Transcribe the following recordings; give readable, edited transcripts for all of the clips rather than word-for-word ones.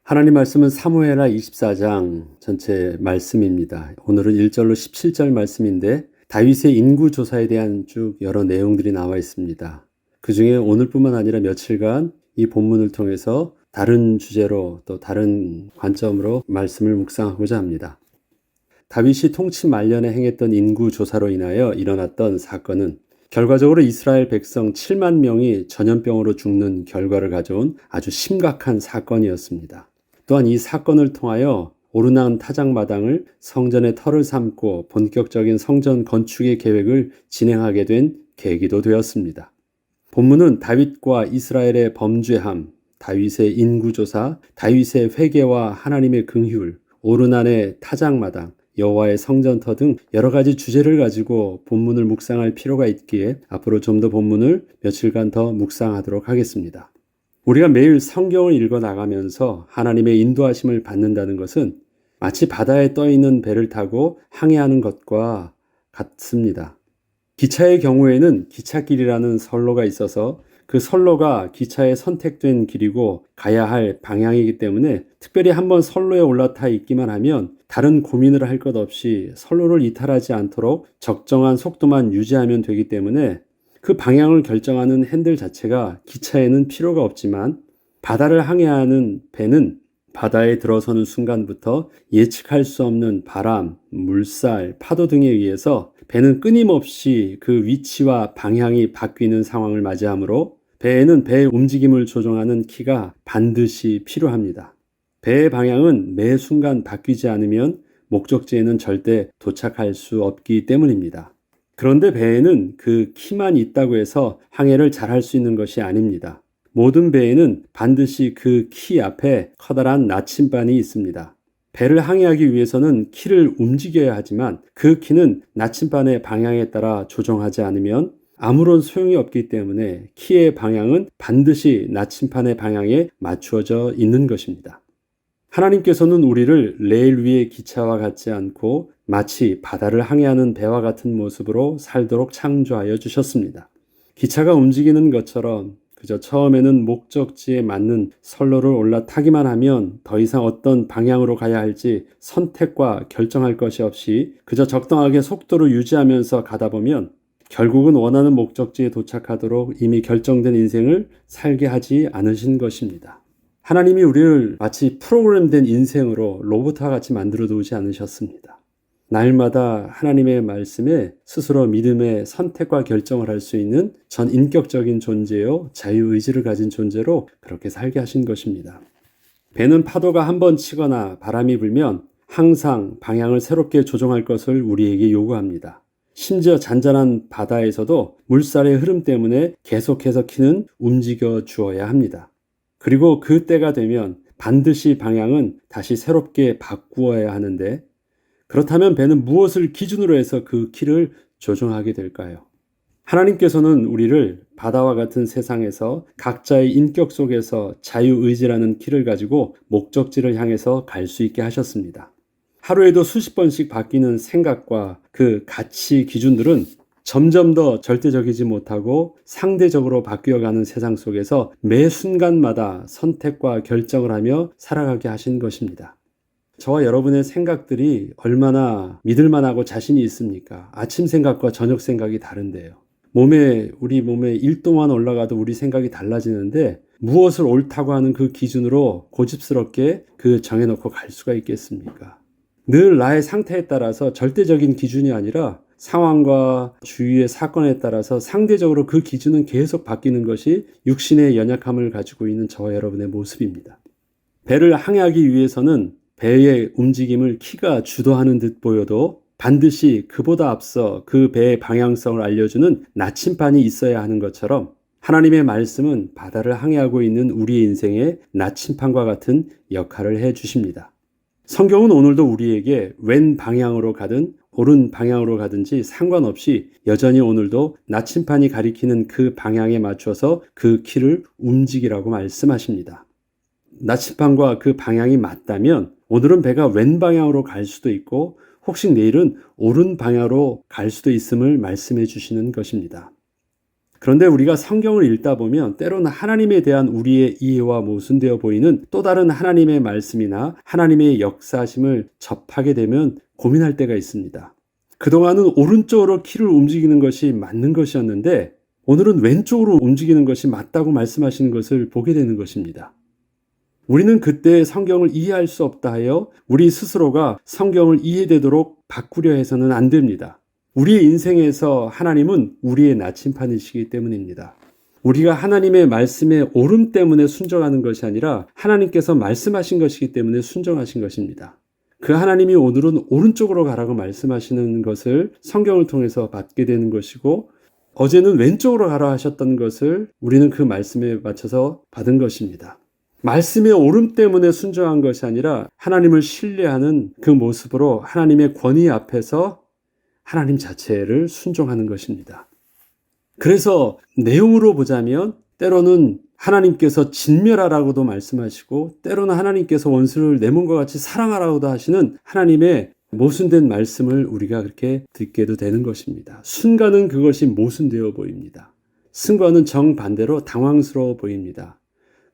하나님 말씀은 사무엘하 24장 전체 말씀입니다. 오늘은 1절로 17절 말씀인데 다윗의 인구 조사에 대한 쭉 여러 내용들이 나와 있습니다. 그 중에 오늘뿐만 아니라 며칠간 이 본문을 통해서 다른 주제로 또 다른 관점으로 말씀을 묵상하고자 합니다. 다윗이 통치 말년에 행했던 인구 조사로 인하여 일어났던 사건은 결과적으로 이스라엘 백성 7만 명이 전염병으로 죽는 결과를 가져온 아주 심각한 사건이었습니다. 또한 이 사건을 통하여 오르난 타작마당을 성전의 터를 삼고 본격적인 성전 건축의 계획을 진행하게 된 계기도 되었습니다. 본문은 다윗과 이스라엘의 범죄함, 다윗의 인구조사, 다윗의 회개와 하나님의 긍휼, 오르난의 타작마당, 여호와의 성전터 등 여러 가지 주제를 가지고 본문을 묵상할 필요가 있기에 앞으로 좀 더 본문을 며칠간 더 묵상하도록 하겠습니다. 우리가 매일 성경을 읽어 나가면서 하나님의 인도하심을 받는다는 것은 마치 바다에 떠 있는 배를 타고 항해하는 것과 같습니다. 기차의 경우에는 기찻길이라는 선로가 있어서 그 선로가 기차에 선택된 길이고 가야 할 방향이기 때문에 특별히 한번 선로에 올라타 있기만 하면 다른 고민을 할 것 없이 선로를 이탈하지 않도록 적정한 속도만 유지하면 되기 때문에 그 방향을 결정하는 핸들 자체가 기차에는 필요가 없지만 바다를 항해하는 배는 바다에 들어서는 순간부터 예측할 수 없는 바람, 물살, 파도 등에 의해서 배는 끊임없이 그 위치와 방향이 바뀌는 상황을 맞이하므로 배에는 배의 움직임을 조종하는 키가 반드시 필요합니다. 배의 방향은 매 순간 바뀌지 않으면 목적지에는 절대 도착할 수 없기 때문입니다. 그런데 배에는 그 키만 있다고 해서 항해를 잘할 수 있는 것이 아닙니다. 모든 배에는 반드시 그 키 앞에 커다란 나침반이 있습니다. 배를 항해하기 위해서는 키를 움직여야 하지만 그 키는 나침반의 방향에 따라 조정하지 않으면 아무런 소용이 없기 때문에 키의 방향은 반드시 나침반의 방향에 맞추어져 있는 것입니다. 하나님께서는 우리를 레일 위의 기차와 같지 않고 마치 바다를 항해하는 배와 같은 모습으로 살도록 창조하여 주셨습니다. 기차가 움직이는 것처럼 그저 처음에는 목적지에 맞는 선로를 올라타기만 하면 더 이상 어떤 방향으로 가야 할지 선택과 결정할 것이 없이 그저 적당하게 속도를 유지하면서 가다 보면 결국은 원하는 목적지에 도착하도록 이미 결정된 인생을 살게 하지 않으신 것입니다. 하나님이 우리를 마치 프로그램된 인생으로 로봇과 같이 만들어 두지 않으셨습니다. 날마다 하나님의 말씀에 스스로 믿음의 선택과 결정을 할 수 있는 전인격적인 존재요, 자유의지를 가진 존재로 그렇게 살게 하신 것입니다. 배는 파도가 한번 치거나 바람이 불면 항상 방향을 새롭게 조정할 것을 우리에게 요구합니다. 심지어 잔잔한 바다에서도 물살의 흐름 때문에 계속해서 키는 움직여 주어야 합니다. 그리고 그 때가 되면 반드시 방향은 다시 새롭게 바꾸어야 하는데 그렇다면 배는 무엇을 기준으로 해서 그 키를 조정하게 될까요? 하나님께서는 우리를 바다와 같은 세상에서 각자의 인격 속에서 자유의지라는 키를 가지고 목적지를 향해서 갈 수 있게 하셨습니다. 하루에도 수십 번씩 바뀌는 생각과 그 가치 기준들은 점점 더 절대적이지 못하고 상대적으로 바뀌어가는 세상 속에서 매 순간마다 선택과 결정을 하며 살아가게 하신 것입니다. 저와 여러분의 생각들이 얼마나 믿을만하고 자신이 있습니까? 아침 생각과 저녁 생각이 다른데요. 우리 몸에 1도만 올라가도 우리 생각이 달라지는데 무엇을 옳다고 하는 그 기준으로 고집스럽게 정해놓고 갈 수가 있겠습니까? 늘 나의 상태에 따라서 절대적인 기준이 아니라 상황과 주위의 사건에 따라서 상대적으로 그 기준은 계속 바뀌는 것이 육신의 연약함을 가지고 있는 저와 여러분의 모습입니다. 배를 항해하기 위해서는 배의 움직임을 키가 주도하는 듯 보여도 반드시 그보다 앞서 그 배의 방향성을 알려주는 나침반이 있어야 하는 것처럼 하나님의 말씀은 바다를 항해하고 있는 우리의 인생의 나침반과 같은 역할을 해 주십니다. 성경은 오늘도 우리에게 왼 방향으로 가든 오른 방향으로 가든지 상관없이 여전히 오늘도 나침반이 가리키는 그 방향에 맞춰서 그 키를 움직이라고 말씀하십니다. 나침반과 그 방향이 맞다면 오늘은 배가 왼 방향으로 갈 수도 있고 혹시 내일은 오른 방향으로 갈 수도 있음을 말씀해 주시는 것입니다. 그런데 우리가 성경을 읽다 보면 때로는 하나님에 대한 우리의 이해와 모순되어 보이는 또 다른 하나님의 말씀이나 하나님의 역사심을 접하게 되면 고민할 때가 있습니다. 그동안은 오른쪽으로 키를 움직이는 것이 맞는 것이었는데 오늘은 왼쪽으로 움직이는 것이 맞다고 말씀하시는 것을 보게 되는 것입니다. 우리는 그때 성경을 이해할 수 없다 하여 우리 스스로가 성경을 이해되도록 바꾸려 해서는 안 됩니다. 우리의 인생에서 하나님은 우리의 나침판이시기 때문입니다. 우리가 하나님의 말씀의 옳음 때문에 순종하는 것이 아니라 하나님께서 말씀하신 것이기 때문에 순종하신 것입니다. 그 하나님이 오늘은 오른쪽으로 가라고 말씀하시는 것을 성경을 통해서 받게 되는 것이고 어제는 왼쪽으로 가라 하셨던 것을 우리는 그 말씀에 맞춰서 받은 것입니다. 말씀의 옳음 때문에 순종한 것이 아니라 하나님을 신뢰하는 그 모습으로 하나님의 권위 앞에서 하나님 자체를 순종하는 것입니다. 그래서 내용으로 보자면 때로는 하나님께서 진멸하라고도 말씀하시고 때로는 하나님께서 원수를 내 몸과 같이 사랑하라고도 하시는 하나님의 모순된 말씀을 우리가 그렇게 듣게도 되는 것입니다. 순간은 그것이 모순되어 보입니다. 순간은 정반대로 당황스러워 보입니다.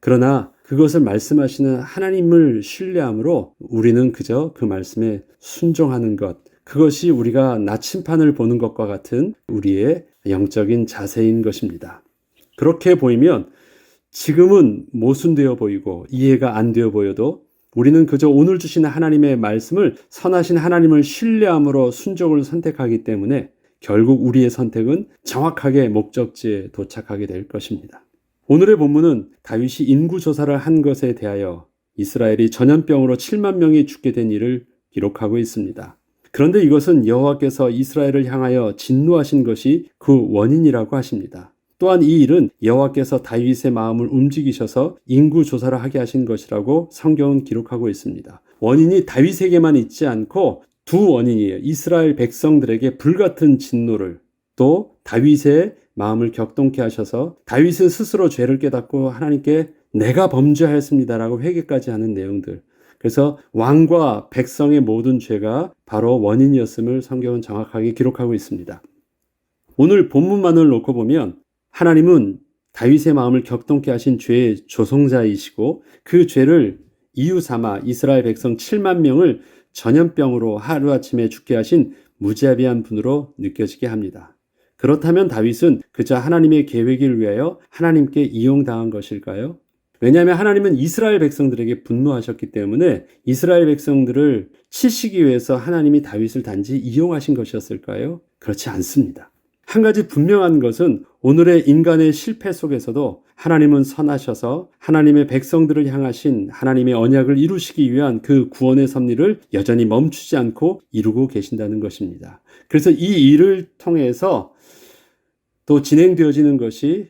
그러나 그것을 말씀하시는 하나님을 신뢰함으로 우리는 그저 그 말씀에 순종하는 것, 그것이 우리가 나침판을 보는 것과 같은 우리의 영적인 자세인 것입니다. 그렇게 보이면 지금은 모순되어 보이고 이해가 안 되어 보여도 우리는 그저 오늘 주시는 하나님의 말씀을 선하신 하나님을 신뢰함으로 순종을 선택하기 때문에 결국 우리의 선택은 정확하게 목적지에 도착하게 될 것입니다. 오늘의 본문은 다윗이 인구조사를 한 것에 대하여 이스라엘이 전염병으로 7만 명이 죽게 된 일을 기록하고 있습니다. 그런데 이것은 여호와께서 이스라엘을 향하여 진노하신 것이 그 원인이라고 하십니다. 또한 이 일은 여호와께서 다윗의 마음을 움직이셔서 인구조사를 하게 하신 것이라고 성경은 기록하고 있습니다. 원인이 다윗에게만 있지 않고 두 원인이에요. 이스라엘 백성들에게 불같은 진노를 또 다윗의 마음을 격동케 하셔서 다윗은 스스로 죄를 깨닫고 하나님께 내가 범죄하였습니다라고 회개까지 하는 내용들. 그래서 왕과 백성의 모든 죄가 바로 원인이었음을 성경은 정확하게 기록하고 있습니다. 오늘 본문만을 놓고 보면 하나님은 다윗의 마음을 격동케 하신 죄의 조성자이시고 그 죄를 이유 삼아 이스라엘 백성 7만 명을 전염병으로 하루아침에 죽게 하신 무자비한 분으로 느껴지게 합니다. 그렇다면 다윗은 그저 하나님의 계획을 위하여 하나님께 이용당한 것일까요? 왜냐하면 하나님은 이스라엘 백성들에게 분노하셨기 때문에 이스라엘 백성들을 치시기 위해서 하나님이 다윗을 단지 이용하신 것이었을까요? 그렇지 않습니다. 한 가지 분명한 것은 오늘의 인간의 실패 속에서도 하나님은 선하셔서 하나님의 백성들을 향하신 하나님의 언약을 이루시기 위한 그 구원의 섭리를 여전히 멈추지 않고 이루고 계신다는 것입니다. 그래서 이 일을 통해서 또 진행되어지는 것이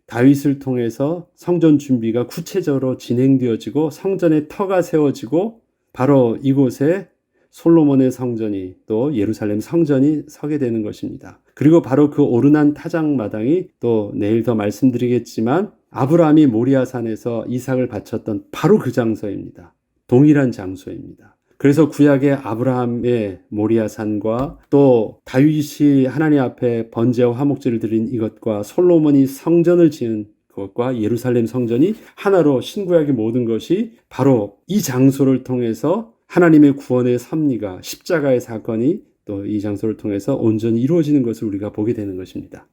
다윗을 통해서 성전 준비가 구체적으로 진행되어지고 성전의 터가 세워지고 바로 이곳에 솔로몬의 성전이 또 예루살렘 성전이 서게 되는 것입니다. 그리고 바로 그 오르난 타작마당이 또 내일 더 말씀드리겠지만 아브라함이 모리아산에서 이삭을 바쳤던 바로 그 장소입니다. 동일한 장소입니다. 그래서 구약의 아브라함의 모리아산과 또 다윗이 하나님 앞에 번제와 화목제를 드린 이것과 솔로몬이 성전을 지은 그것과 예루살렘 성전이 하나로 신구약의 모든 것이 바로 이 장소를 통해서 하나님의 구원의 섭리가 십자가의 사건이 또 이 장소를 통해서 온전히 이루어지는 것을 우리가 보게 되는 것입니다.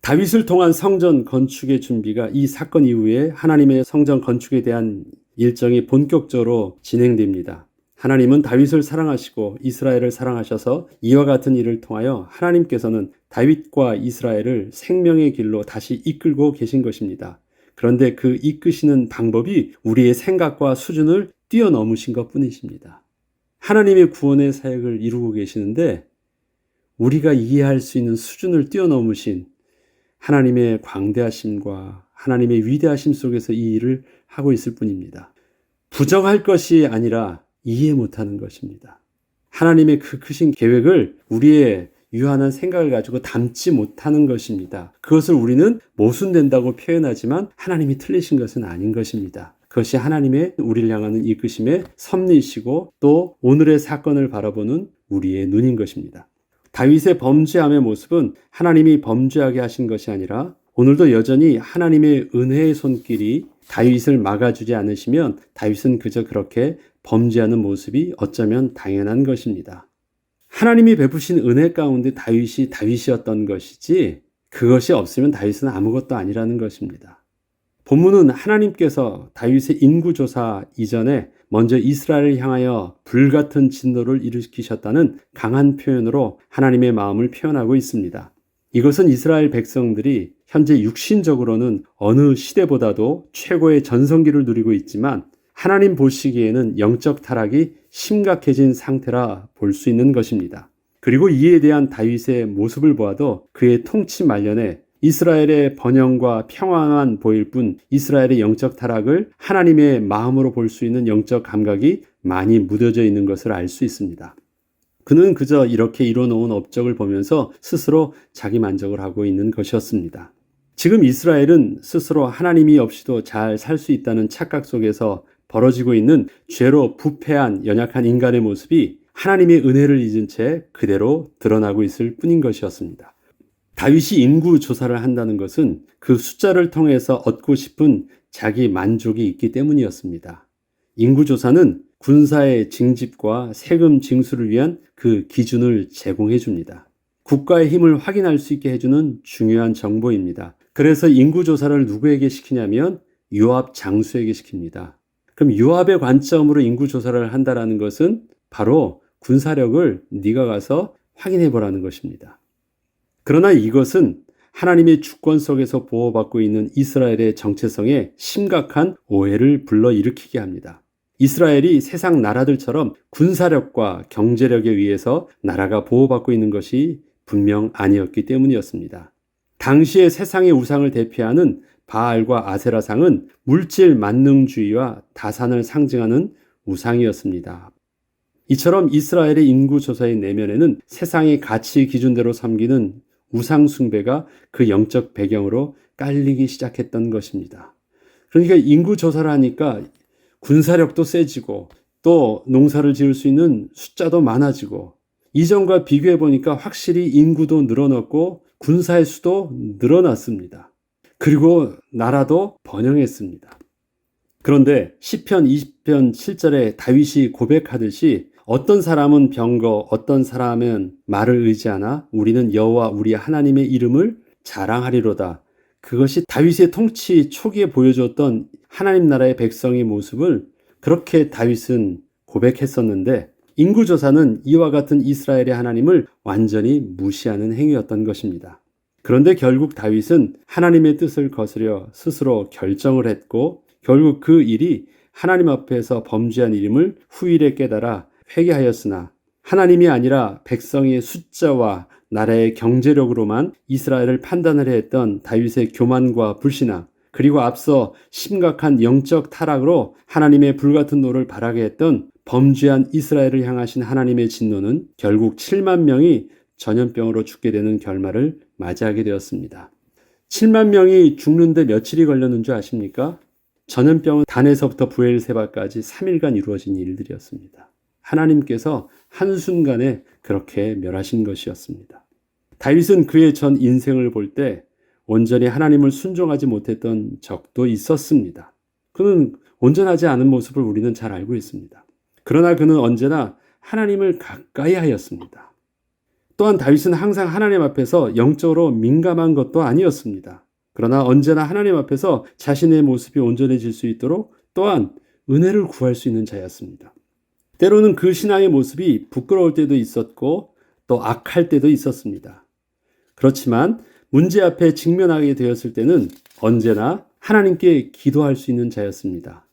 다윗을 통한 성전 건축의 준비가 이 사건 이후에 하나님의 성전 건축에 대한 일정이 본격적으로 진행됩니다. 하나님은 다윗을 사랑하시고 이스라엘을 사랑하셔서 이와 같은 일을 통하여 하나님께서는 다윗과 이스라엘을 생명의 길로 다시 이끌고 계신 것입니다. 그런데 그 이끄시는 방법이 우리의 생각과 수준을 뛰어넘으신 것 뿐이십니다. 하나님의 구원의 사역을 이루고 계시는데 우리가 이해할 수 있는 수준을 뛰어넘으신 하나님의 광대하심과 하나님의 위대하심 속에서 이 일을 하고 있을 뿐입니다. 부정할 것이 아니라 이해 못하는 것입니다. 하나님의 그 크신 계획을 우리의 유한한 생각을 가지고 담지 못하는 것입니다. 그것을 우리는 모순된다고 표현하지만 하나님이 틀리신 것은 아닌 것입니다. 그것이 하나님의 우리를 향하는 이끄심의 섭리이시고 또 오늘의 사건을 바라보는 우리의 눈인 것입니다. 다윗의 범죄함의 모습은 하나님이 범죄하게 하신 것이 아니라 오늘도 여전히 하나님의 은혜의 손길이 다윗을 막아주지 않으시면 다윗은 그저 그렇게 범죄하는 모습이 어쩌면 당연한 것입니다. 하나님이 베푸신 은혜 가운데 다윗이 다윗이었던 것이지 그것이 없으면 다윗은 아무것도 아니라는 것입니다. 본문은 하나님께서 다윗의 인구조사 이전에 먼저 이스라엘을 향하여 불같은 진노를 일으키셨다는 강한 표현으로 하나님의 마음을 표현하고 있습니다. 이것은 이스라엘 백성들이 현재 육신적으로는 어느 시대보다도 최고의 전성기를 누리고 있지만 하나님 보시기에는 영적 타락이 심각해진 상태라 볼 수 있는 것입니다. 그리고 이에 대한 다윗의 모습을 보아도 그의 통치 말년에 이스라엘의 번영과 평화만 보일 뿐 이스라엘의 영적 타락을 하나님의 마음으로 볼 수 있는 영적 감각이 많이 무뎌져 있는 것을 알 수 있습니다. 그는 그저 이렇게 이뤄놓은 업적을 보면서 스스로 자기 만족을 하고 있는 것이었습니다. 지금 이스라엘은 스스로 하나님이 없이도 잘 살 수 있다는 착각 속에서 벌어지고 있는 죄로 부패한 연약한 인간의 모습이 하나님의 은혜를 잊은 채 그대로 드러나고 있을 뿐인 것이었습니다. 다윗이 인구 조사를 한다는 것은 그 숫자를 통해서 얻고 싶은 자기 만족이 있기 때문이었습니다. 인구 조사는 군사의 징집과 세금 징수를 위한 그 기준을 제공해 줍니다. 국가의 힘을 확인할 수 있게 해주는 중요한 정보입니다. 그래서 인구 조사를 누구에게 시키냐면 요압 장수에게 시킵니다. 그럼 요압의 관점으로 인구 조사를 한다라는 것은 바로 군사력을 네가 가서 확인해 보라는 것입니다. 그러나 이것은 하나님의 주권 속에서 보호받고 있는 이스라엘의 정체성에 심각한 오해를 불러일으키게 합니다. 이스라엘이 세상 나라들처럼 군사력과 경제력에 의해서 나라가 보호받고 있는 것이 분명 아니었기 때문이었습니다. 당시의 세상의 우상을 대표하는 바알과 아세라상은 물질 만능주의와 다산을 상징하는 우상이었습니다. 이처럼 이스라엘의 인구조사의 내면에는 세상의 가치 기준대로 섬기는 우상 숭배가 그 영적 배경으로 깔리기 시작했던 것입니다. 그러니까 인구조사를 하니까 군사력도 세지고 또 농사를 지을 수 있는 숫자도 많아지고 이전과 비교해 보니까 확실히 인구도 늘어났고 군사의 수도 늘어났습니다. 그리고 나라도 번영했습니다. 그런데 시편 20편 7절에 다윗이 고백하듯이 어떤 사람은 병거, 어떤 사람은 말을 의지하나 우리는 여호와 우리 하나님의 이름을 자랑하리로다. 그것이 다윗의 통치 초기에 보여줬던 하나님 나라의 백성의 모습을 그렇게 다윗은 고백했었는데 인구조사는 이와 같은 이스라엘의 하나님을 완전히 무시하는 행위였던 것입니다. 그런데 결국 다윗은 하나님의 뜻을 거스려 스스로 결정을 했고 결국 그 일이 하나님 앞에서 범죄한 일임을 후일에 깨달아 회개하였으나 하나님이 아니라 백성의 숫자와 나라의 경제력으로만 이스라엘을 판단을 했던 다윗의 교만과 불신앙 그리고 앞서 심각한 영적 타락으로 하나님의 불같은 노를 발하게 했던 범죄한 이스라엘을 향하신 하나님의 진노는 결국 7만 명이 전염병으로 죽게 되는 결말을 맞이하게 되었습니다. 7만 명이 죽는데 며칠이 걸렸는 줄 아십니까? 전염병은 단에서부터 부엘세바까지 3일간 이루어진 일들이었습니다. 하나님께서 한순간에 그렇게 멸하신 것이었습니다. 다윗은 그의 전 인생을 볼 때 온전히 하나님을 순종하지 못했던 적도 있었습니다. 그는 온전하지 않은 모습을 우리는 잘 알고 있습니다. 그러나 그는 언제나 하나님을 가까이 하였습니다. 또한 다윗은 항상 하나님 앞에서 영적으로 민감한 것도 아니었습니다. 그러나 언제나 하나님 앞에서 자신의 모습이 온전해질 수 있도록 또한 은혜를 구할 수 있는 자였습니다. 때로는 그 신앙의 모습이 부끄러울 때도 있었고 또 악할 때도 있었습니다. 그렇지만 문제 앞에 직면하게 되었을 때는 언제나 하나님께 기도할 수 있는 자였습니다.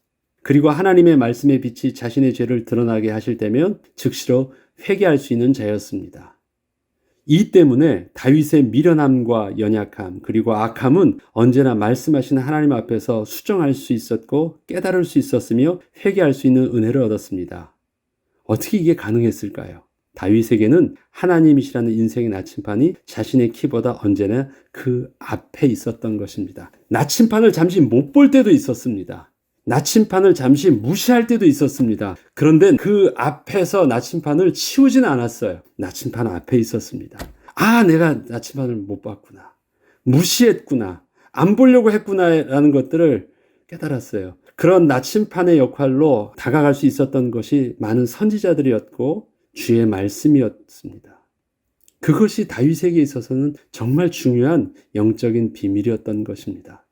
그리고 하나님의 말씀의 빛이 자신의 죄를 드러나게 하실 때면 즉시로 회개할 수 있는 자였습니다. 이 때문에 다윗의 미련함과 연약함 그리고 악함은 언제나 말씀하신 하나님 앞에서 수정할 수 있었고 깨달을 수 있었으며 회개할 수 있는 은혜를 얻었습니다. 어떻게 이게 가능했을까요? 다윗에게는 하나님이시라는 인생의 나침판이 자신의 키보다 언제나 그 앞에 있었던 것입니다. 나침판을 잠시 못 볼 때도 있었습니다. 나침판을 잠시 무시할 때도 있었습니다. 그런데 그 앞에서 나침판을 치우진 않았어요. 나침판 앞에 있었습니다. 아, 내가 나침판을 못 봤구나. 무시했구나. 안 보려고 했구나라는 것들을 깨달았어요. 그런 나침판의 역할로 다가갈 수 있었던 것이 많은 선지자들이었고 주의 말씀이었습니다. 그것이 다윗에게 있어서는 정말 중요한 영적인 비밀이었던 것입니다.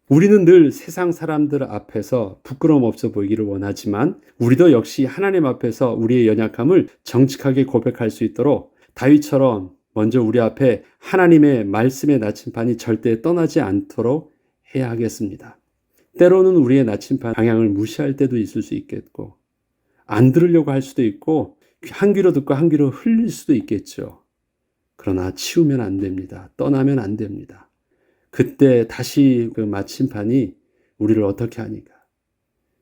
우리는 늘 세상 사람들 앞에서 부끄러움 없어 보이기를 원하지만 우리도 역시 하나님 앞에서 우리의 연약함을 정직하게 고백할 수 있도록 다윗처럼 먼저 우리 앞에 하나님의 말씀의 나침판이 절대 떠나지 않도록 해야 하겠습니다. 때로는 우리의 나침판 방향을 무시할 때도 있을 수 있겠고 안 들으려고 할 수도 있고 한 귀로 듣고 한 귀로 흘릴 수도 있겠죠. 그러나 치우면 안 됩니다. 떠나면 안 됩니다. 그때 다시 그 나침판이 우리를 어떻게 하니까?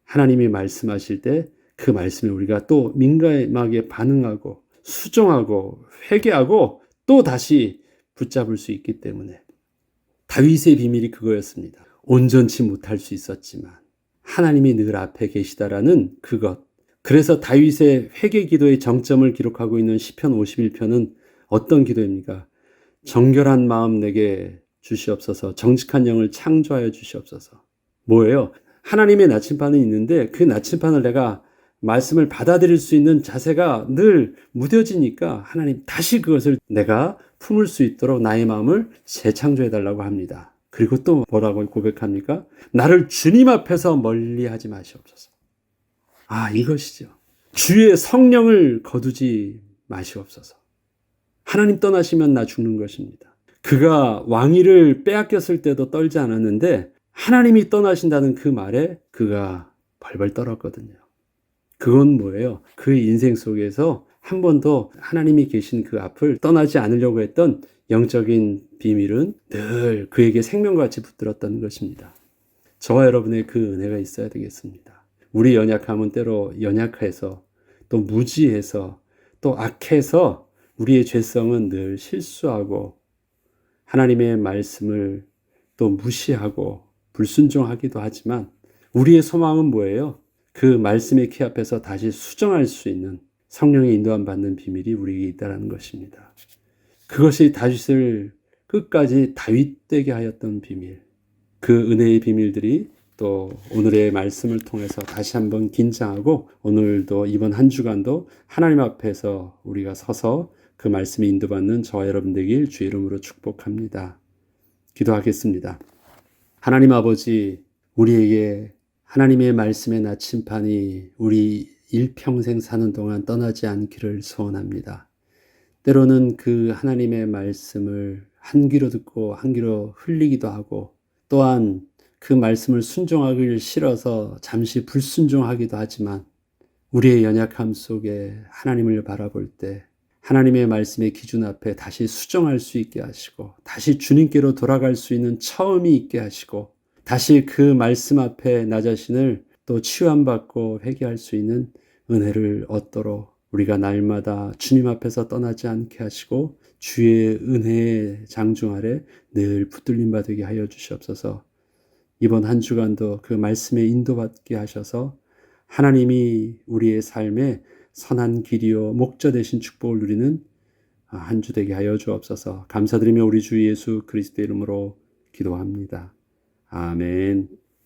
하나님이 말씀하실 때 그 말씀에 우리가 또 민감하게 반응하고 수정하고 회개하고 또 다시 붙잡을 수 있기 때문에 다윗의 비밀이 그거였습니다. 온전치 못할 수 있었지만 하나님이 늘 앞에 계시다라는 그것. 그래서 다윗의 회개 기도의 정점을 기록하고 있는 시편 51편은 어떤 기도입니까? 정결한 마음 내게 주시옵소서, 정직한 영을 창조하여 주시옵소서. 뭐예요? 하나님의 나침판은 있는데 그 나침판을 내가 말씀을 받아들일 수 있는 자세가 늘 무뎌지니까 하나님 다시 그것을 내가 품을 수 있도록 나의 마음을 재창조해달라고 합니다. 그리고 또 뭐라고 고백합니까? 나를 주님 앞에서 멀리하지 마시옵소서. 이것이죠. 주의 성령을 거두지 마시옵소서. 하나님 떠나시면 나 죽는 것입니다. 그가 왕위를 빼앗겼을 때도 떨지 않았는데 하나님이 떠나신다는 그 말에 그가 벌벌 떨었거든요. 그건 뭐예요? 그의 인생 속에서 한 번도 하나님이 계신 그 앞을 떠나지 않으려고 했던 영적인 비밀은 늘 그에게 생명같이 붙들었던 것입니다. 저와 여러분의 그 은혜가 있어야 되겠습니다. 우리 연약함은 때로 연약해서 또 무지해서 또 악해서 우리의 죄성은 늘 실수하고 하나님의 말씀을 또 무시하고 불순종하기도 하지만 우리의 소망은 뭐예요? 그 말씀의 키 앞에서 다시 수정할 수 있는 성령의 인도함 받는 비밀이 우리에게 있다는 것입니다. 그것이 다윗을 끝까지 다윗되게 하였던 비밀. 그 은혜의 비밀들이 또 오늘의 말씀을 통해서 다시 한번 긴장하고 오늘도 이번 한 주간도 하나님 앞에서 우리가 서서 그 말씀에 인도받는 저와 여러분 되길 주의 이름으로 축복합니다. 기도하겠습니다. 하나님 아버지, 우리에게 하나님의 말씀의 나침판이 우리 일평생 사는 동안 떠나지 않기를 소원합니다. 때로는 그 하나님의 말씀을 한 귀로 듣고 한 귀로 흘리기도 하고 또한 그 말씀을 순종하기를 싫어서 잠시 불순종하기도 하지만 우리의 연약함 속에 하나님을 바라볼 때 하나님의 말씀의 기준 앞에 다시 수정할 수 있게 하시고 다시 주님께로 돌아갈 수 있는 처음이 있게 하시고 다시 그 말씀 앞에 나 자신을 또 치유함받고 회개할 수 있는 은혜를 얻도록 우리가 날마다 주님 앞에서 떠나지 않게 하시고 주의 은혜의 장중 아래 늘 붙들림 받게 하여 주시옵소서. 이번 한 주간도 그 말씀에 인도받게 하셔서 하나님이 우리의 삶에 선한 길이요 목자 되신 축복을 누리는 한 주 되게 하여 주옵소서. 감사드리며 우리 주 예수 그리스도의 이름으로 기도합니다. 아멘.